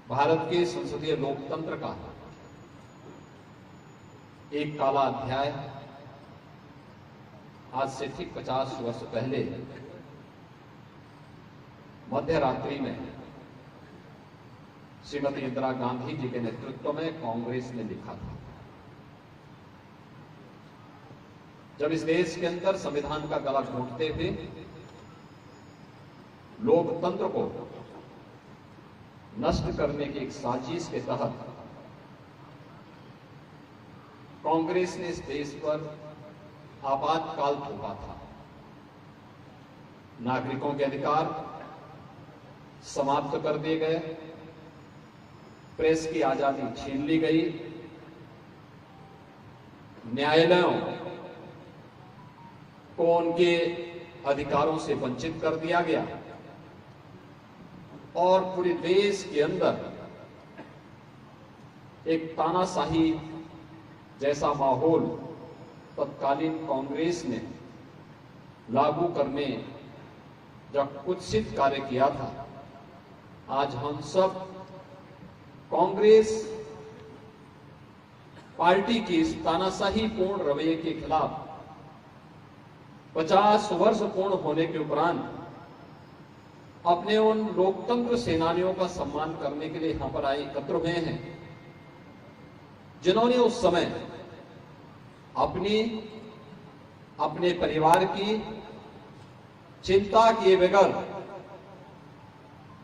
भारत के संसदीय लोकतंत्र का एक काला अध्याय आज से ठीक 50 वर्ष पहले मध्य रात्रि में श्रीमती इंदिरा गांधी जी के नेतृत्व में कांग्रेस ने लिखा था। जब इस देश के अंदर संविधान का गला घोंटते थे, लोकतंत्र को नष्ट करने की एक साजिश के तहत कांग्रेस ने इस देश पर आपातकाल थोपा था। नागरिकों के अधिकार समाप्त कर दिए गए, प्रेस की आजादी छीन ली गई, न्यायालयों को उनके अधिकारों से वंचित कर दिया गया और पूरे देश के अंदर एक तानाशाही जैसा माहौल तत्कालीन कांग्रेस ने लागू करने जब कुत्सित कार्य किया था। आज हम सब कांग्रेस पार्टी की इस तानाशाही पूर्ण रवैये के खिलाफ 50 वर्ष पूर्ण होने के उपरांत अपने उन लोकतंत्र सेनानियों का सम्मान करने के लिए यहां पर आए एकत्र हुए हैं, जिन्होंने उस समय अपने परिवार की चिंता किए बगैर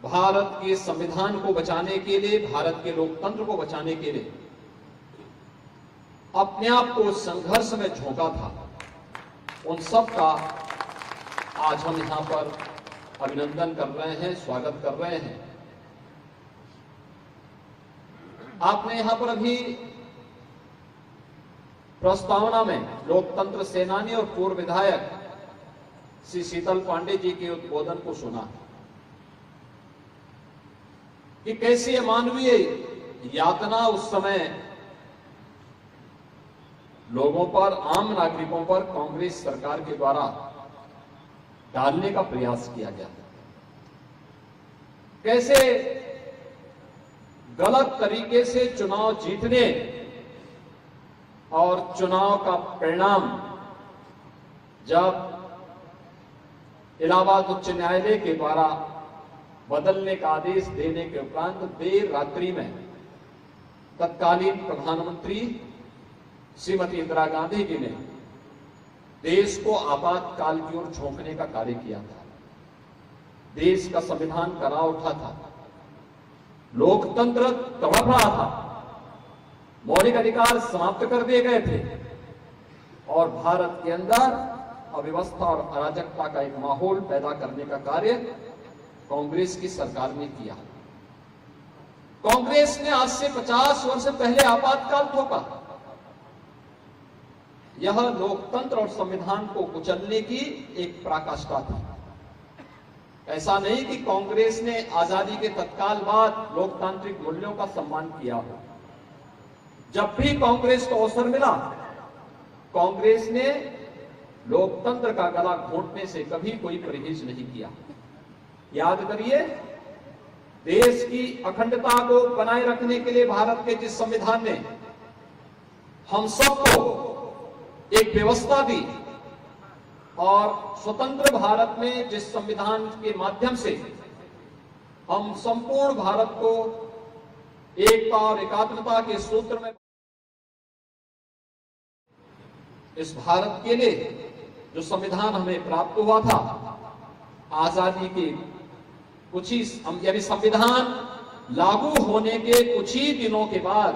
भारत के संविधान को बचाने के लिए, भारत के लोकतंत्र को बचाने के लिए अपने आप को संघर्ष में झोंका था। उन सब का आज हम यहां पर अभिनंदन कर रहे हैं, स्वागत कर रहे हैं। आपने यहां पर अभी प्रस्तावना में लोकतंत्र सेनानी और पूर्व विधायक श्री शीतल पांडे जी के उद्बोधन को सुना कि कैसी मानवीय यातना उस समय लोगों पर, आम नागरिकों पर कांग्रेस सरकार के द्वारा डालने का प्रयास किया गया। कैसे गलत तरीके से चुनाव जीतने और चुनाव का परिणाम जब इलाहाबाद उच्च न्यायालय के द्वारा बदलने का आदेश देने के उपरांत देर रात्रि में तत्कालीन प्रधानमंत्री श्रीमती इंदिरा गांधी जी ने देश को आपातकाल की ओर झोंकने का कार्य किया था। देश का संविधान करा उठा था, लोकतंत्र तड़प रहा था, मौलिक अधिकार समाप्त कर दिए गए थे और भारत के अंदर अव्यवस्था और अराजकता का एक माहौल पैदा करने का कार्य कांग्रेस की सरकार ने किया। कांग्रेस ने आज से 50 वर्ष पहले आपातकाल थोपा। यह लोकतंत्र और संविधान को कुचलने की एक पराकाष्ठा थी। ऐसा नहीं कि कांग्रेस ने आजादी के तत्काल बाद लोकतांत्रिक मूल्यों का सम्मान किया हो। जब भी कांग्रेस को अवसर मिला, कांग्रेस ने लोकतंत्र का गला घोंटने से कभी कोई परहेज नहीं किया। याद करिए, देश की अखंडता को बनाए रखने के लिए भारत के जिस संविधान ने हम सबको एक व्यवस्था दी और स्वतंत्र भारत में जिस संविधान के माध्यम से हम संपूर्ण भारत को एकता और एकात्मता के सूत्र में, इस भारत के लिए जो संविधान हमें प्राप्त हुआ था, आजादी के कुछ ही यानी संविधान लागू होने के कुछ ही दिनों के बाद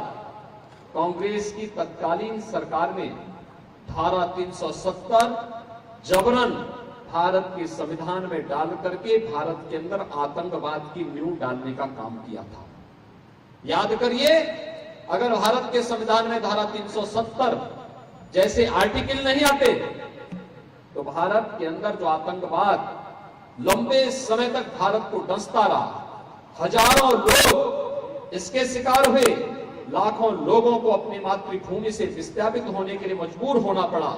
कांग्रेस की तत्कालीन सरकार ने धारा 370 जबरन भारत के संविधान में डाल करके भारत के अंदर आतंकवाद की नींव डालने का काम किया था। याद करिए, अगर भारत के संविधान में धारा 370 जैसे आर्टिकल नहीं आते तो भारत के अंदर जो आतंकवाद लंबे समय तक भारत को डसता रहा, हजारों लोग इसके शिकार हुए, लाखों लोगों को अपनी मातृभूमि से विस्थापित होने के लिए मजबूर होना पड़ा।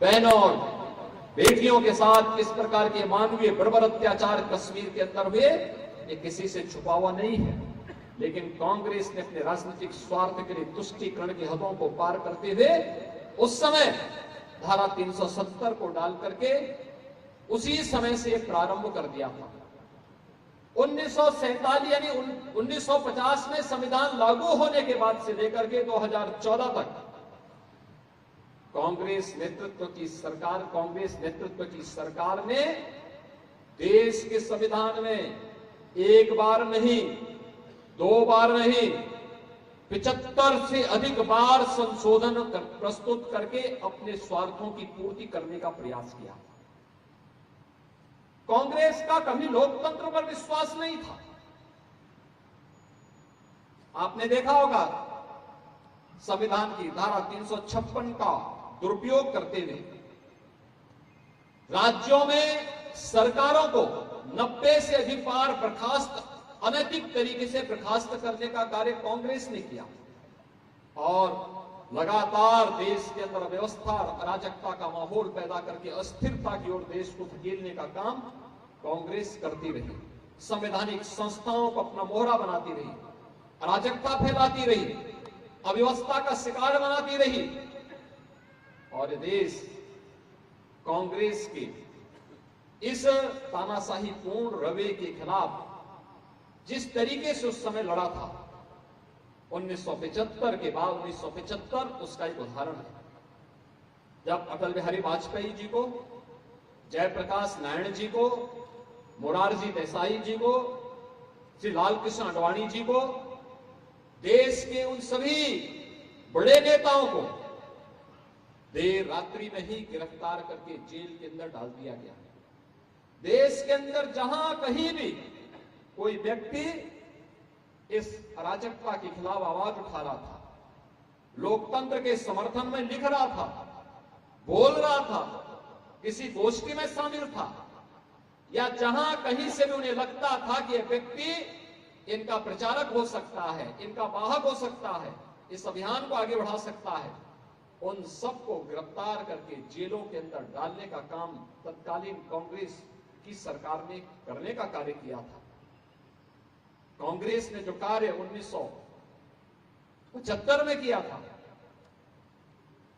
बहनों और बेटियों के साथ किस प्रकार के मानवीय बर्बर अत्याचार कश्मीर के अंदर हुए, ये किसी से छुपा हुआ नहीं है। लेकिन कांग्रेस ने अपने राजनीतिक स्वार्थ के लिए तुष्टीकरण की हदों को पार करते हुए उस समय धारा 370 को डाल करके उसी समय से प्रारंभ कर दिया था। 1947 यानी 1950 में संविधान लागू होने के बाद से लेकर के 2014 तक कांग्रेस नेतृत्व की सरकार ने देश के संविधान में एक बार नहीं, दो बार नहीं, 75 से अधिक बार संशोधन प्रस्तुत करके अपने स्वार्थों की पूर्ति करने का प्रयास किया। कांग्रेस का कभी लोकतंत्र पर विश्वास नहीं था। आपने देखा होगा संविधान की धारा 356 का दुरुपयोग करते हुए राज्यों में सरकारों को 90 से अधिक बार बर्खास्त, अनैतिक तरीके से बर्खास्त करने का कार्य कांग्रेस ने किया और लगातार देश के अंदर अव्यवस्था, अराजकता का माहौल पैदा करके अस्थिरता की ओर देश को धकेलने का काम कांग्रेस करती रही। संवैधानिक संस्थाओं को अपना मोहरा बनाती रही, अराजकता फैलाती रही, अव्यवस्था का शिकार बनाती रही और देश कांग्रेस के इस तानाशाही पूर्ण रवैये के खिलाफ जिस तरीके से उस समय लड़ा था 1975 के बाद 1975 उसका एक उदाहरण है। जब अटल बिहारी वाजपेयी जी को, जयप्रकाश नारायण जी को, मोरारजी देसाई जी को, श्री लालकृष्ण आडवाणी जी को, देश के उन सभी बड़े नेताओं को देर रात्रि में ही गिरफ्तार करके जेल के अंदर डाल दिया गया। देश के अंदर जहां कहीं भी कोई व्यक्ति इस अराजकता के खिलाफ आवाज उठा रहा था, लोकतंत्र के समर्थन में लिख रहा था, बोल रहा था, किसी गोष्ठी में शामिल था या जहां कहीं से भी उन्हें लगता था कि यह व्यक्ति इनका प्रचारक हो सकता है, इनका वाहक हो सकता है, इस अभियान को आगे बढ़ा सकता है, उन सबको गिरफ्तार करके जेलों के अंदर डालने का काम तत्कालीन कांग्रेस की सरकार ने करने का कार्य किया था। कांग्रेस ने जो कार्य 1975 में किया था,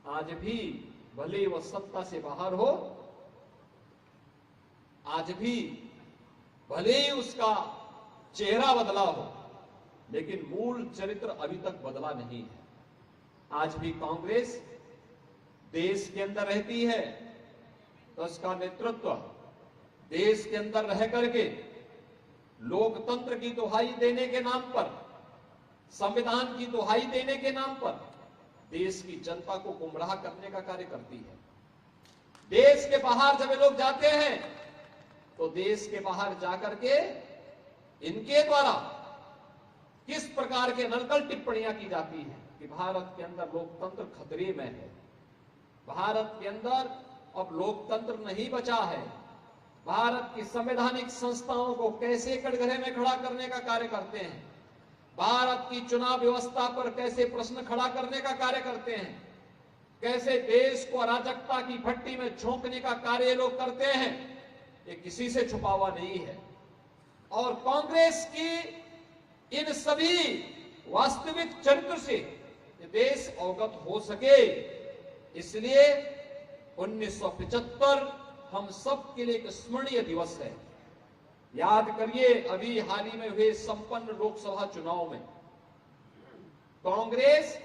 आज भी भले वह सत्ता से बाहर हो, आज भी भले ही उसका चेहरा बदला हो, लेकिन मूल चरित्र अभी तक बदला नहीं है। आज भी कांग्रेस देश के अंदर रहती है तो उसका नेतृत्व देश के अंदर रह करके लोकतंत्र की दुहाई देने के नाम पर, संविधान की दुहाई देने के नाम पर देश की जनता को गुमराह करने का कार्य करती है। देश के बाहर जब लोग जाते हैं तो देश के बाहर जाकर के इनके द्वारा किस प्रकार के नकल टिप्पणियां की जाती है कि भारत के अंदर लोकतंत्र खतरे में है, भारत के अंदर अब लोकतंत्र नहीं बचा है, भारत की संवैधानिक संस्थाओं को कैसे कटघरे में खड़ा करने का कार्य करते हैं, भारत की चुनाव व्यवस्था पर कैसे प्रश्न खड़ा करने का कार्य करते हैं, कैसे देश को अराजकता की भट्टी में झोंकने का कार्य लोग करते हैं, ये किसी से छुपा हुआ नहीं है। और कांग्रेस की इन सभी वास्तविक चरित्र से देश अवगत हो सके, इसलिए 1975 हम सब के लिए एक स्मरणीय दिवस है। याद करिए, अभी हाल ही में हुए संपन्न लोकसभा चुनाव में कांग्रेस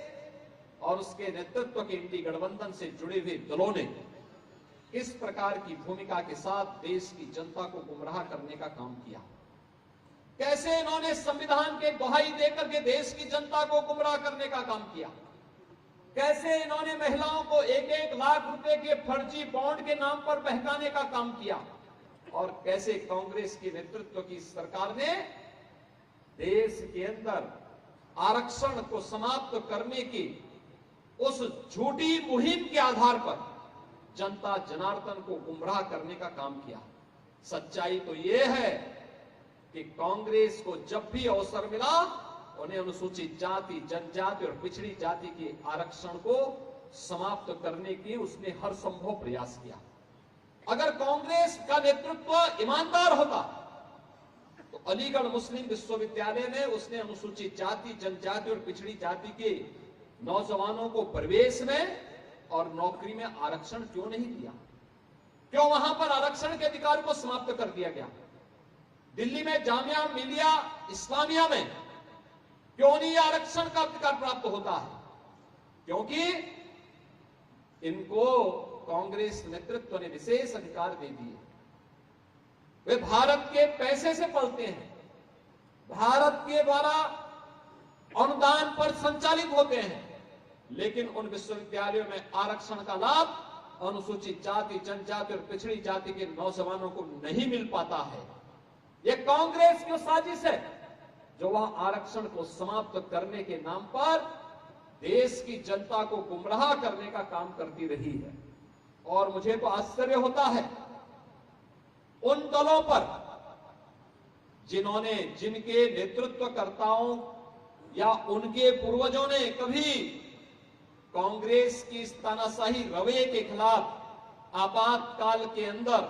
और उसके नेतृत्व के इंडी गठबंधन से जुड़े हुए दलों ने किस प्रकार की भूमिका के साथ देश की जनता को गुमराह करने का काम किया, कैसे इन्होंने संविधान के दुहाई देकर के देश की जनता को गुमराह करने का काम किया, कैसे इन्होंने महिलाओं को 1-1 लाख रुपए के फर्जी बॉन्ड के नाम पर बहकाने का काम किया, और कैसे कांग्रेस के नेतृत्व की सरकार ने देश के अंदर आरक्षण को समाप्त करने की उस झूठी मुहिम के आधार पर जनता जनार्दन को गुमराह करने का काम किया। सच्चाई तो यह है कि कांग्रेस को जब भी अवसर मिला उन्हें अनुसूचित जाति, जनजाति और पिछड़ी जाति के आरक्षण को समाप्त करने की उसने हर संभव प्रयास किया। अगर कांग्रेस का नेतृत्व ईमानदार होता तो अलीगढ़ मुस्लिम विश्वविद्यालय ने उसने अनुसूचित जाति, जनजाति और पिछड़ी जाति के नौजवानों को प्रवेश में और नौकरी में आरक्षण क्यों नहीं दिया? क्यों वहां पर आरक्षण के अधिकार को समाप्त कर दिया गया? दिल्ली में जामिया मिलिया इस्लामिया में क्यों नहीं आरक्षण का अधिकार प्राप्त होता है? क्योंकि इनको कांग्रेस नेतृत्व ने विशेष अधिकार दे दिए। वे भारत के पैसे से पलते हैं, भारत के द्वारा अनुदान पर संचालित होते हैं, लेकिन उन विश्वविद्यालयों में आरक्षण का लाभ अनुसूचित जाति, जनजाति और पिछड़ी जाति के नौजवानों को नहीं मिल पाता है। यह कांग्रेस की साजिश है जो वह आरक्षण को समाप्त करने के नाम पर देश की जनता को गुमराह करने का काम करती रही है। और मुझे तो आश्चर्य होता है उन दलों पर जिन्होंने, जिनके नेतृत्वकर्ताओं या उनके पूर्वजों ने कभी कांग्रेस की इस तानाशाही रवैये के खिलाफ आपातकाल के अंदर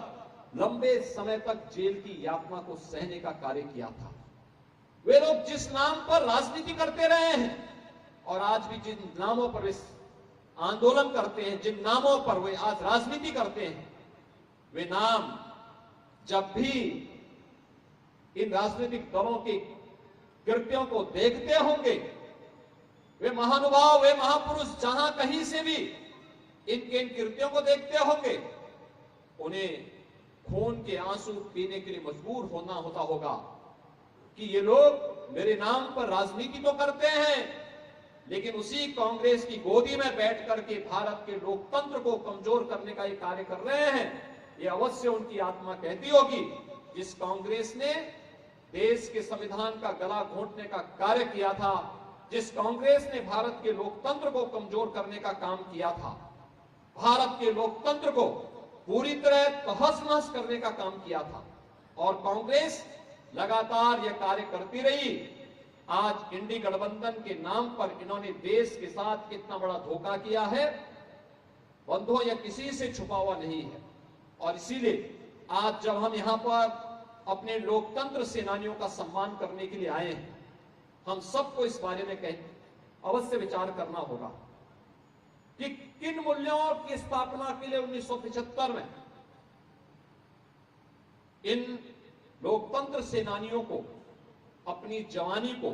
लंबे समय तक जेल की यातना को सहने का कार्य किया था। वे लोग जिस नाम पर राजनीति करते रहे हैं और आज भी जिन नामों पर वे आंदोलन करते हैं, जिन नामों पर वे आज राजनीति करते हैं, वे नाम जब भी इन राजनीतिक दलों के कृत्यों को देखते होंगे, वे महानुभाव, वे महापुरुष जहां कहीं से भी इनके इन कृत्यों को देखते होंगे, उन्हें खून के आंसू पीने के लिए मजबूर होना होता होगा कि ये लोग मेरे नाम पर राजनीति तो करते हैं, लेकिन उसी कांग्रेस की गोदी में बैठ करके भारत के लोकतंत्र को कमजोर करने का ये कार्य कर रहे हैं। ये अवश्य उनकी आत्मा कहती होगी, जिस कांग्रेस ने देश के संविधान का गला घोंटने का कार्य किया था, जिस कांग्रेस ने भारत के लोकतंत्र को कमजोर करने का काम किया था, भारत के लोकतंत्र को पूरी तरह तहस-नहस करने का काम किया था, और कांग्रेस लगातार यह कार्य करती रही। आज इंडी गठबंधन के नाम पर इन्होंने देश के साथ कितना बड़ा धोखा किया है, बंधुओं, यह किसी से छुपा हुआ नहीं है। और इसीलिए आज जब हम यहां पर अपने लोकतंत्र सेनानियों का सम्मान करने के लिए आए हैं, हम सबको इस बारे में अवश्य विचार करना होगा कि किन मूल्यों की स्थापना के लिए 1975 में इन लोकतंत्र सेनानियों को अपनी जवानी को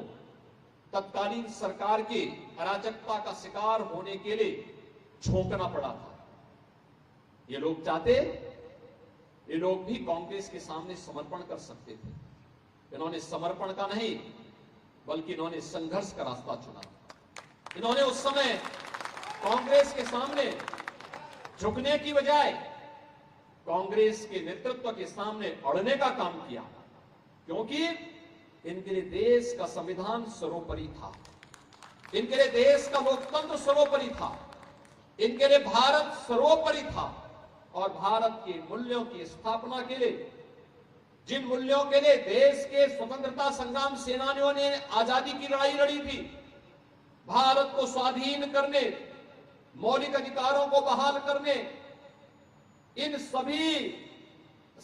तत्कालीन सरकार की अराजकता का शिकार होने के लिए झोंकना पड़ा था। ये लोग चाहते, ये लोग भी कांग्रेस के सामने समर्पण कर सकते थे। इन्होंने समर्पण का नहीं, बल्कि इन्होंने संघर्ष का रास्ता चुना। इन्होंने उस समय कांग्रेस के सामने झुकने की बजाय कांग्रेस के नेतृत्व के सामने अड़ने का काम किया, क्योंकि इनके लिए देश का संविधान सर्वोपरि था, इनके लिए देश का लोकतंत्र सर्वोपरि था, इनके लिए भारत सर्वोपरि था। और भारत के मूल्यों की स्थापना के लिए, जिन मूल्यों के लिए देश के स्वतंत्रता संग्राम सेनानियों ने आजादी की लड़ाई लड़ी थी, भारत को स्वाधीन करने, मौलिक अधिकारों को बहाल करने, इन सभी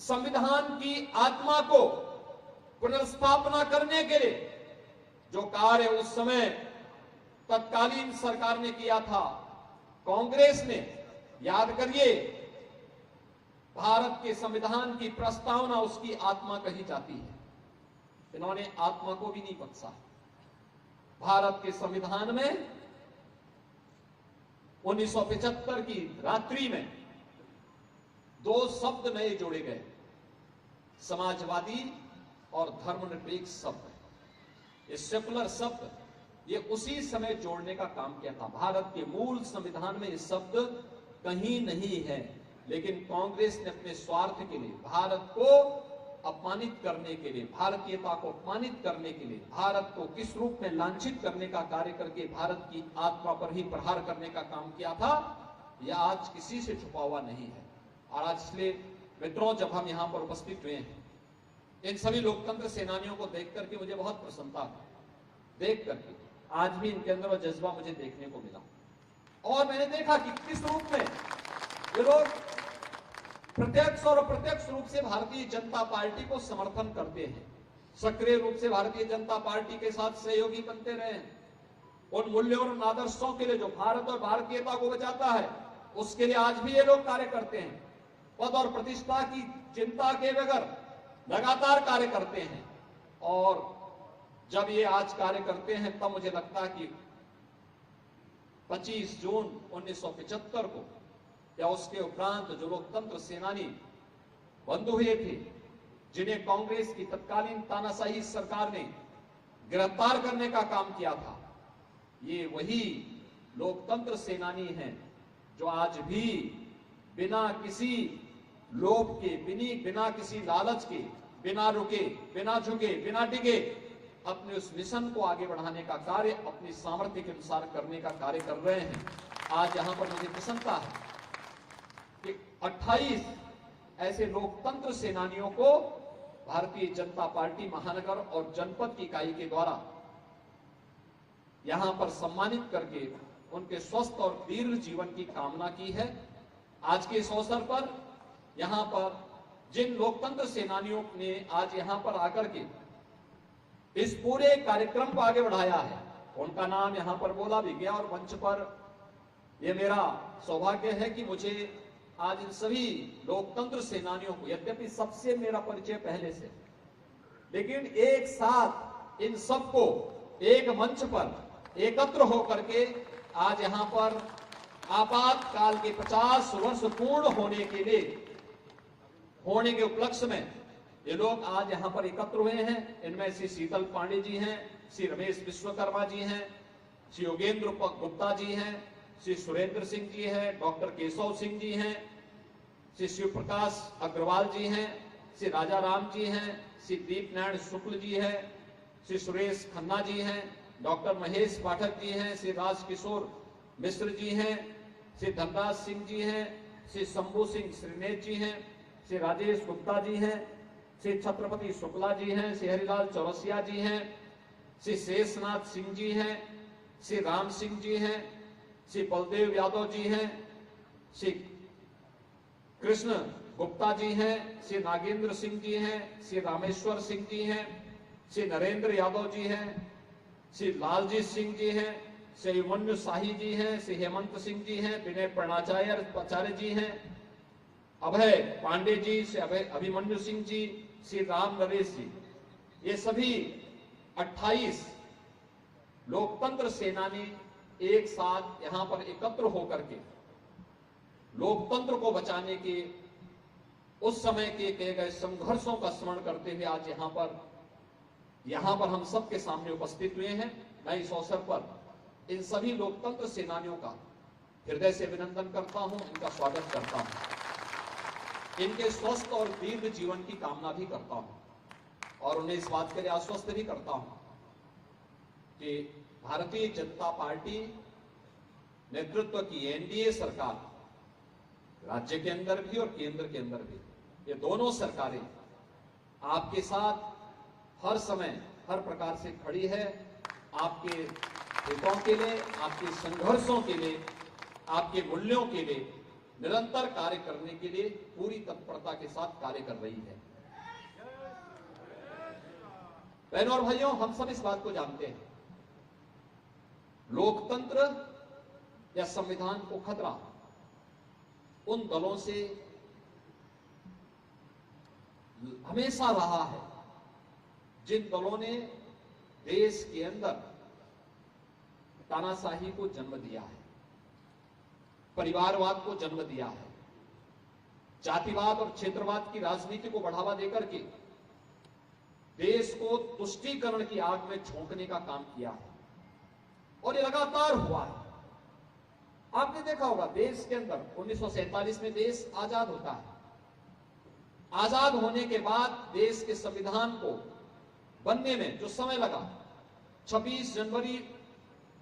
संविधान की आत्मा को पुनर्स्थापना करने के लिए जो कार्य उस समय तत्कालीन सरकार ने किया था, कांग्रेस ने, याद करिए, भारत के संविधान की प्रस्तावना उसकी आत्मा कही जाती है, इन्होंने आत्मा को भी नहीं बख्शा। भारत के संविधान में 1975 की रात्रि में 2 शब्द नए जोड़े गए, समाजवादी और धर्मनिरपेक्ष शब्द। ये सेकुलर शब्द, ये उसी समय जोड़ने का काम किया था। भारत के मूल संविधान में ये शब्द कहीं नहीं है, लेकिन कांग्रेस ने अपने स्वार्थ के लिए, भारत को अपमानित करने के लिए, भारतीयता को अपमानित करने के लिए, भारत को किस रूप में लांछित करने का कार्य करके भारत की आत्मा पर ही प्रहार करने का काम किया था, यह आज किसी से छुपा हुआ नहीं है। और आज इसलिए मित्रों, जब हम यहां पर उपस्थित हुए हैं, इन सभी लोकतंत्र सेनानियों को देख करके मुझे बहुत प्रसन्नता है। देख करके आज भी इनके अंदर वो जज्बा मुझे देखने को मिला, और मैंने देखा कि किस रूप में ये लोग प्रत्यक्ष और अप्रत्यक्ष रूप से भारतीय जनता पार्टी को समर्थन करते हैं, सक्रिय रूप से भारतीय जनता पार्टी के साथ सहयोगी बनते रहे हैं। उन मूल्यों और आदर्शों के लिए जो भारत और भारतीयता को बचाता है, उसके लिए आज भी ये लोग कार्य करते हैं। पद और प्रतिष्ठा की चिंता के बगैर लगातार कार्य करते हैं। और जब ये आज कार्य करते हैं, तब मुझे लगता है कि 25 जून 1975 को या उसके उपरांत जो लोकतंत्र सेनानी बंद हुए थे, जिन्हें कांग्रेस की तत्कालीन तानाशाही सरकार ने गिरफ्तार करने का काम किया था, ये वही लोकतंत्र सेनानी हैं जो आज भी बिना किसी लोभ के, बिना किसी लालच के, बिना रुके, बिना झुके, बिना डिगे अपने उस मिशन को आगे बढ़ाने का कार्य अपनी सामर्थ्य के अनुसार करने का कार्य कर रहे हैं। आज यहां पर मुझे प्रसन्नता है कि 28 ऐसे लोकतंत्र सेनानियों को भारतीय जनता पार्टी महानगर और जनपद की इकाई के द्वारा यहां पर सम्मानित करके उनके स्वस्थ और दीर्घ जीवन की कामना की है। आज के इस अवसर पर यहां पर जिन लोकतंत्र सेनानियों ने आज यहां पर आकर के इस पूरे कार्यक्रम को आगे बढ़ाया है, उनका नाम यहां पर बोला भी गया और मंच पर यह मेरा सौभाग्य है कि मुझे आज इन सभी लोकतंत्र सेनानियों को, यद्यपि सबसे मेरा परिचय पहले से, लेकिन एक साथ इन सबको एक मंच पर एकत्र होकर के आज यहां पर आपातकाल के 50 वर्ष पूर्ण होने के उपलक्ष्य में ये लोग आज यहां पर एकत्र हुए हैं। इनमें श्री शीतल पांडे जी हैं, श्री रमेश विश्वकर्मा जी हैं, श्री योगेंद्र गुप्ता जी हैं, श्री सुरेंद्र सिंह जी हैं, डॉक्टर केशव सिंह जी हैं, श्री शिव प्रकाश अग्रवाल जी हैं, श्री राजा राम जी हैं, श्री दीप नारायण शुक्ल जी हैं, श्री सुरेश खन्ना जी हैं, डॉक्टर महेश पाठक जी हैं, श्री राजकिशोर मिश्र जी हैं, श्री धनराज सिंह जी हैं, श्री शंभू सिंह श्रीनेत जी हैं, श्री राजेश गुप्ता जी हैं, श्री छत्रपति शुक्ला जी हैं, श्री हरिलाल चौरसिया जी हैं, श्री शेषनाथ सिंह जी हैं, श्री राम सिंह जी हैं, श्री बलदेव यादव जी हैं, श्री कृष्ण गुप्ता जी हैं, श्री नागेंद्र सिंह जी हैं, श्री रामेश्वर सिंह जी हैं, श्री नरेंद्र यादव जी हैं, श्री लालजीत सिंह जी हैं, श्री अभिमन्यु शाही जी हैं, श्री हेमंत सिंह जी हैं, विनय प्रणाचार्य जी हैं, अभय पांडे जी, श्री अभिमन्यु सिंह जी, श्री राम नरेश जी, ये सभी 28 लोकतंत्र सेनानी एक साथ यहां पर एकत्र होकर के लोकतंत्र को बचाने के उस समय के किए गए संघर्षों का स्मरण करते हुए आज यहां पर हम सबके सामने उपस्थित हुए हैं। मैं इस अवसर पर इन सभी लोकतंत्र सेनानियों का हृदय से अभिनंदन करता हूं, इनका स्वागत करता हूं, इनके स्वस्थ और दीर्घ जीवन की कामना भी करता हूं और उन्हें इस बात के लिए आश्वस्त भी करता हूं कि भारतीय जनता पार्टी नेतृत्व की एनडीए सरकार राज्य के अंदर भी और केंद्र के अंदर भी, ये दोनों सरकारें आपके साथ हर समय हर प्रकार से खड़ी है। आपके हितों के लिए, आपके संघर्षों के लिए, आपके मूल्यों के लिए निरंतर कार्य करने के लिए पूरी तत्परता के साथ कार्य कर रही है। बहनों और भाइयों, हम सब इस बात को जानते हैं, लोकतंत्र या संविधान को खतरा उन दलों से हमेशा रहा है जिन दलों ने देश के अंदर तानाशाही को जन्म दिया है, परिवारवाद को जन्म दिया है, जातिवाद और क्षेत्रवाद की राजनीति को बढ़ावा देकर के देश को तुष्टीकरण की आग में झोंकने का काम किया है और ये लगातार हुआ है। आपने देखा होगा देश के अंदर 1947 में देश आजाद होता है। आजाद होने के बाद देश के संविधान को बनने में जो समय लगा, 26 जनवरी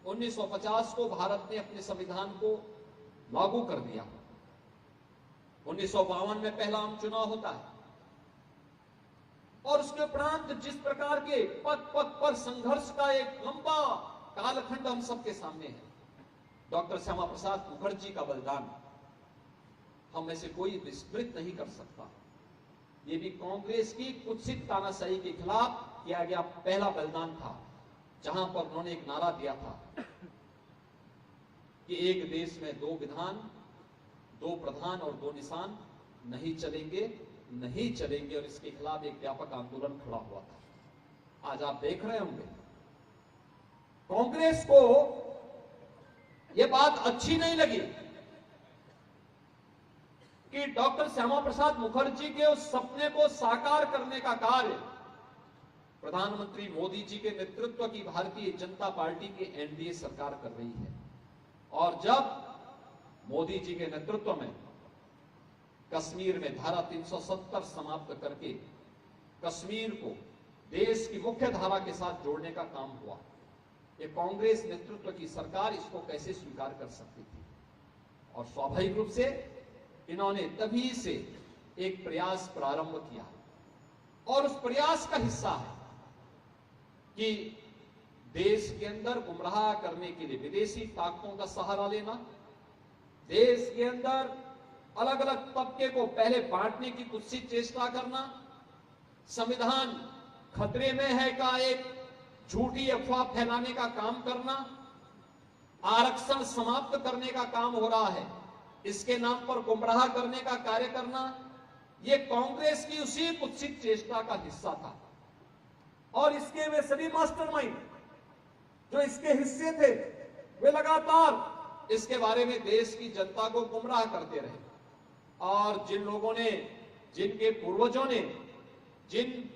1950 को भारत ने अपने संविधान को लागू कर दिया। 1952 में पहला आम चुनाव होता है और उसके उपरांत जिस प्रकार के पद पद पर संघर्ष का एक लंबा कालखंड हम सबके सामने है। डॉक्टर श्यामा प्रसाद मुखर्जी का बलिदान हम में से कोई विस्मृत नहीं कर सकता। ये भी कांग्रेस की कुत्सित तानाशाही के खिलाफ किया गया पहला बलिदान था, जहां पर उन्होंने एक नारा दिया था कि एक देश में दो विधान, दो प्रधान और दो निशान नहीं चलेंगे, नहीं चलेंगे, और इसके खिलाफ एक व्यापक आंदोलन खड़ा हुआ था। आज आप देख रहे होंगे कांग्रेस को यह बात अच्छी नहीं लगी कि डॉक्टर श्यामा प्रसाद मुखर्जी के उस सपने को साकार करने का कार्य प्रधानमंत्री मोदी जी के नेतृत्व की भारतीय जनता पार्टी की एनडीए सरकार कर रही है। और जब मोदी जी के नेतृत्व में कश्मीर में धारा 370 समाप्त करके कश्मीर को देश की मुख्य धारा के साथ जोड़ने का काम हुआ, ये कांग्रेस नेतृत्व की सरकार इसको कैसे स्वीकार कर सकती थी? और स्वाभाविक रूप से इन्होंने तभी से एक प्रयास प्रारंभ किया, और उस प्रयास का हिस्सा है कि देश के अंदर गुमराह करने के लिए विदेशी ताकतों का सहारा लेना, देश के अंदर अलग अलग तबके को पहले बांटने की कुत्सित चेष्टा करना, संविधान खतरे में है का एक झूठी अफवाह फैलाने का काम करना, आरक्षण समाप्त करने का काम हो रहा है, इसके नाम पर गुमराह करने का कार्य करना, यह कांग्रेस की उसी कुत्सित चेष्टा का हिस्सा था। और इसके वे सभी मास्टरमाइंड जो इसके हिस्से थे, वे लगातार इसके बारे में देश की जनता को गुमराह करते रहे। और जिन लोगों ने, जिनके पूर्वजों ने, जिन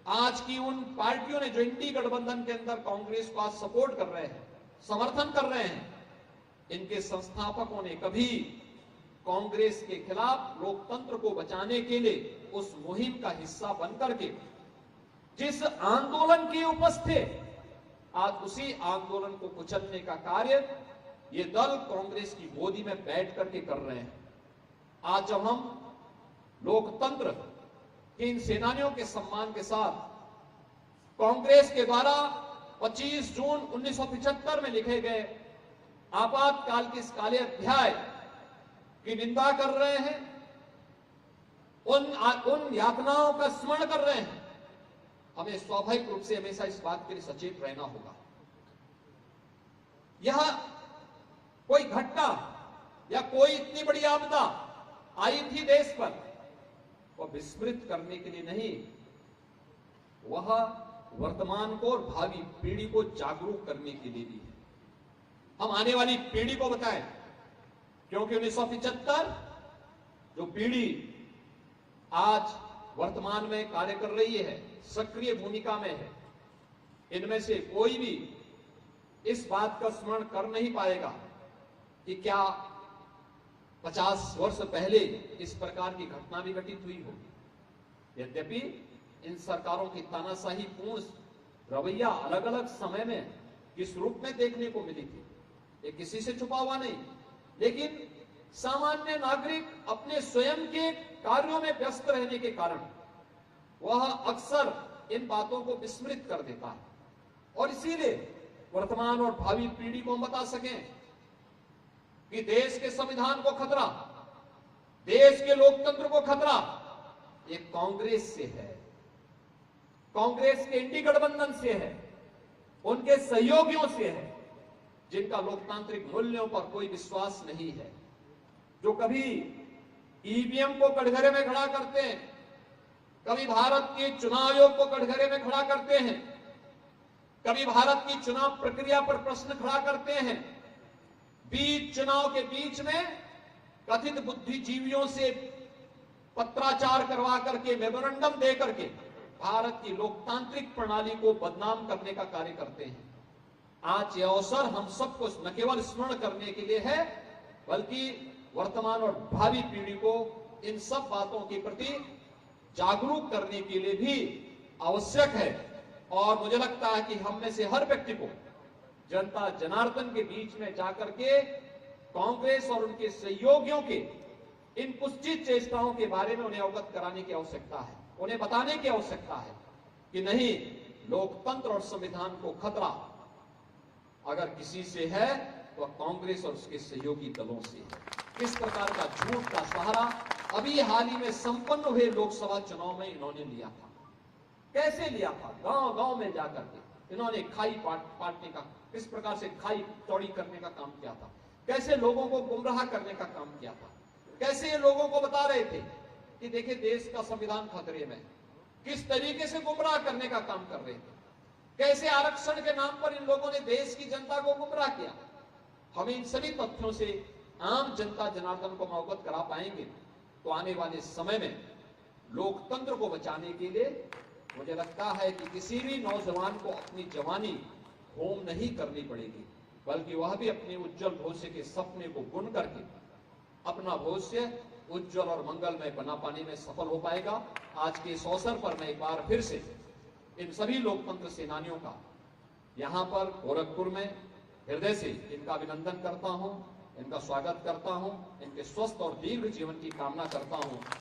आज की उन पार्टियों ने जो इंडी गठबंधन के अंदर कांग्रेस को आज सपोर्ट कर रहे हैं, समर्थन कर रहे हैं, इनके संस्थापकों ने कभी कांग्रेस के खिलाफ लोकतंत्र को बचाने के लिए उस मुहिम का हिस्सा बनकर के जिस आंदोलन के उपस्थित थे, आज उसी आंदोलन को कुचलने का कार्य ये दल कांग्रेस की गोदी में बैठ करके कर रहे हैं। आज जब हम लोकतंत्र के इन सेनानियों के सम्मान के साथ कांग्रेस के द्वारा 25 जून 1975 में लिखे गए आपातकाल के इस काले अध्याय की निंदा कर रहे हैं, उन यातनाओं का स्मरण कर रहे हैं, हमें स्वाभाविक रूप से हमेशा इस बात के लिए सचेत रहना होगा। यह कोई घटना या कोई इतनी बड़ी आपदा आई थी देश पर, वह विस्मृत करने के लिए नहीं, वह वर्तमान को और भावी पीढ़ी को जागरूक करने के लिए भी है। हम आने वाली पीढ़ी को बताएं, क्योंकि 1975 जो पीढ़ी आज वर्तमान में कार्य कर रही है, सक्रिय भूमिका में है, इनमें से कोई भी इस बात का स्मरण कर नहीं पाएगा कि क्या 50 वर्ष पहले इस प्रकार की घटना भी घटित हुई होगी। यद्यपि इन सरकारों की तानाशाही पूर्ण रवैया अलग अलग समय में किस रूप में देखने को मिली थी, ये किसी से छुपा हुआ नहीं, लेकिन सामान्य नागरिक अपने स्वयं के कार्यों में व्यस्त रहने के कारण वह अक्सर इन बातों को विस्मृत कर देता है। और इसीलिए वर्तमान और भावी पीढ़ी को हम बता सकें कि देश के संविधान को खतरा, देश के लोकतंत्र को खतरा ये कांग्रेस से है, कांग्रेस के इंडी गठबंधन से है, उनके सहयोगियों से है, जिनका लोकतांत्रिक मूल्यों पर कोई विश्वास नहीं है, जो कभी ईवीएम को कटघरे में खड़ा करते हैं, कभी भारत के चुनाव आयोग को कटघरे में खड़ा करते हैं, कभी भारत की चुनाव प्रक्रिया पर प्रश्न खड़ा करते हैं, बीच चुनाव के बीच में कथित बुद्धिजीवियों से पत्राचार करवा करके, मेमोरेंडम दे करके भारत की लोकतांत्रिक प्रणाली को बदनाम करने का कार्य करते हैं। आज यह अवसर हम सबको न केवल स्मरण करने के लिए है, बल्कि वर्तमान और भावी पीढ़ी को इन सब बातों के प्रति जागरूक करने के लिए भी आवश्यक है। और मुझे लगता है कि हम में से हर व्यक्ति को जनता जनार्दन के बीच में जाकर के कांग्रेस और उनके सहयोगियों के इन कुत्सित चेष्टाओं के बारे में उन्हें अवगत कराने की आवश्यकता है, उन्हें बताने की आवश्यकता है कि नहीं, लोकतंत्र और संविधान को खतरा अगर किसी से है तो कांग्रेस और उसके सहयोगी दलों से है। किस प्रकार का झूठ का सहारा अभी हाल ही में संपन्न हुए लोकसभा चुनाव में इन्होंने लिया था। कैसे लिया था, गांव गांव में जाकर के इन्होंने खाई पाटने का, किस प्रकार से खाई चौड़ी करने का काम किया था, कैसे लोगों को गुमराह करने का काम किया था, कैसे ये लोगों को बता रहे थे कि देखिए देश का संविधान खतरे में, किस तरीके से गुमराह करने का काम कर रहे थे, कैसे आरक्षण के नाम पर इन लोगों ने देश की जनता को गुमराह किया। हम इन सभी तथ्यों से आम जनता जनार्दन को अवगत करा पाएंगे तो आने वाले समय में लोकतंत्र को बचाने के लिए मुझे लगता है कि किसी भी नौजवान को अपनी जवानी होम नहीं करनी पड़ेगी, बल्कि वह भी अपने उज्जवल भविष्य के सपने को बुन करके अपना भविष्य उज्जवल और मंगलमय बना पाने में सफल हो पाएगा। आज के इस अवसर पर मैं एक बार फिर से इन सभी लोकतंत्र सेनानियों का यहां पर गोरखपुर में हृदय से इनका अभिनंदन करता हूं, इनका स्वागत करता हूं, इनके स्वस्थ और दीर्घ जीवन की कामना करता हूं।